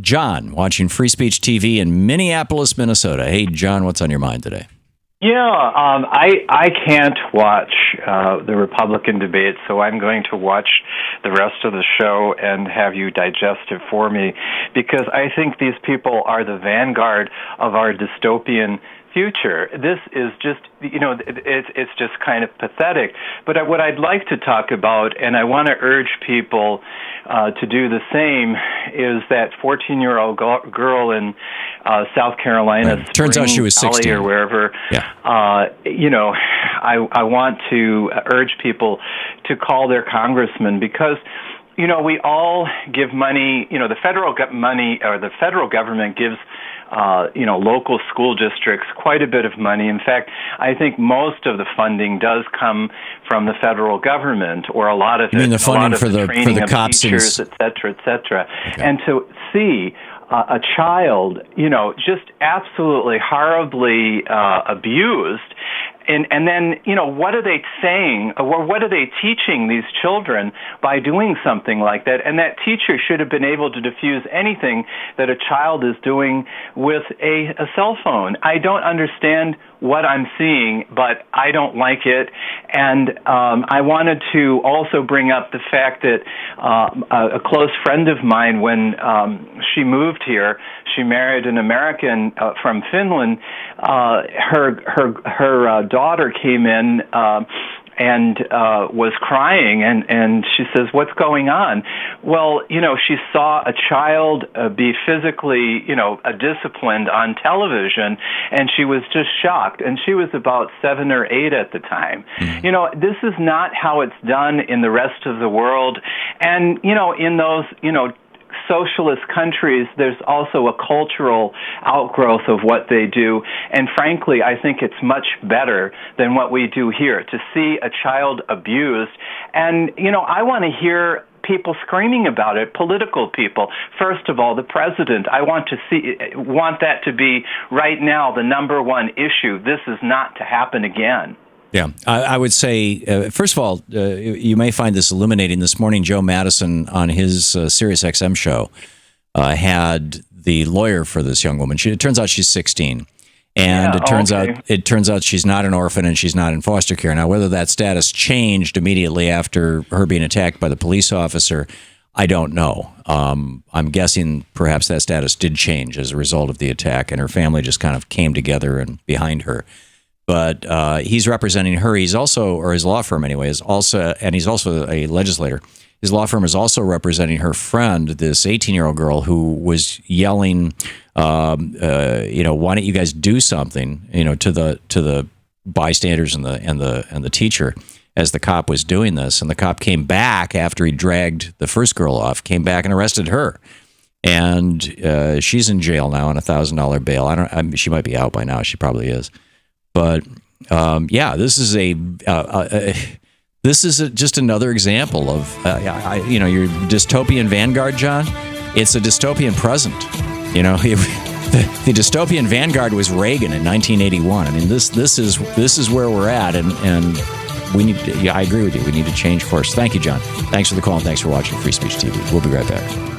John, watching Free Speech TV in Minneapolis, Minnesota. Hey, John, what's on your mind today? Yeah, I can't watch the Republican debate, so I'm going to watch the rest of the show and have you digest it for me, because I think these people are the vanguard of our dystopian future. This is just, it's just kind of pathetic. But what I'd like to talk about, and I want to urge people to do the same, is that 14-year-old girl in South Carolina, right. Turns out she was 16 or wherever. Yeah. I want to urge people to call their congressman, because we all give money. The federal government gives local school districts quite a bit of money. In fact, I think most of the funding does come from the federal government, or a lot of it. You mean the funding for the cops, teachers, et cetera, et cetera. Okay. And to see a child, just absolutely horribly abused. And then, what are they saying, or what are they teaching these children by doing something like that? And that teacher should have been able to diffuse anything that a child is doing with a cell phone. I don't understand what I'm seeing, but I don't like it. And I wanted to also bring up the fact that a close friend of mine, when she moved here, she married an American from Finland. Her daughter came in and was crying, and she says, "What's going on?" Well, she saw a child be physically, disciplined on television, and she was just shocked. And she was about 7 or 8 at the time. Mm-hmm. This is not how it's done in the rest of the world. And, in those, socialist countries, there's also a cultural outgrowth of what they do. And frankly, I think it's much better than what we do here, to see a child abused. And, I want to hear people screaming about it, political people. First of all, the president. I want that to be right now the number one issue. This is not to happen again. Yeah, I would say, first of all, you may find this illuminating. This morning, Joe Madison on his Sirius XM show had the lawyer for this young woman. It turns out she's 16, and it turns out she's not an orphan and she's not in foster care. Now, whether that status changed immediately after her being attacked by the police officer, I don't know. I'm guessing perhaps that status did change as a result of the attack, and her family just kind of came together and behind her. But he's representing her. He's also, or his law firm anyway, is also, and he's also a legislator. His law firm is also representing her friend, this 18-year-old girl who was yelling, why don't you guys do something, to the bystanders and the teacher as the cop was doing this. And the cop came back after he dragged the first girl off, came back and arrested her. And she's in jail now on $1,000 bail. She might be out by now. She probably is. But this is just another example of your dystopian vanguard, John. It's a dystopian present. The dystopian vanguard was Reagan in 1981. I mean, this is where we're at, and we need. I agree with you. We need to change course. Thank you, John. Thanks for the call, and thanks for watching Free Speech TV. We'll be right back.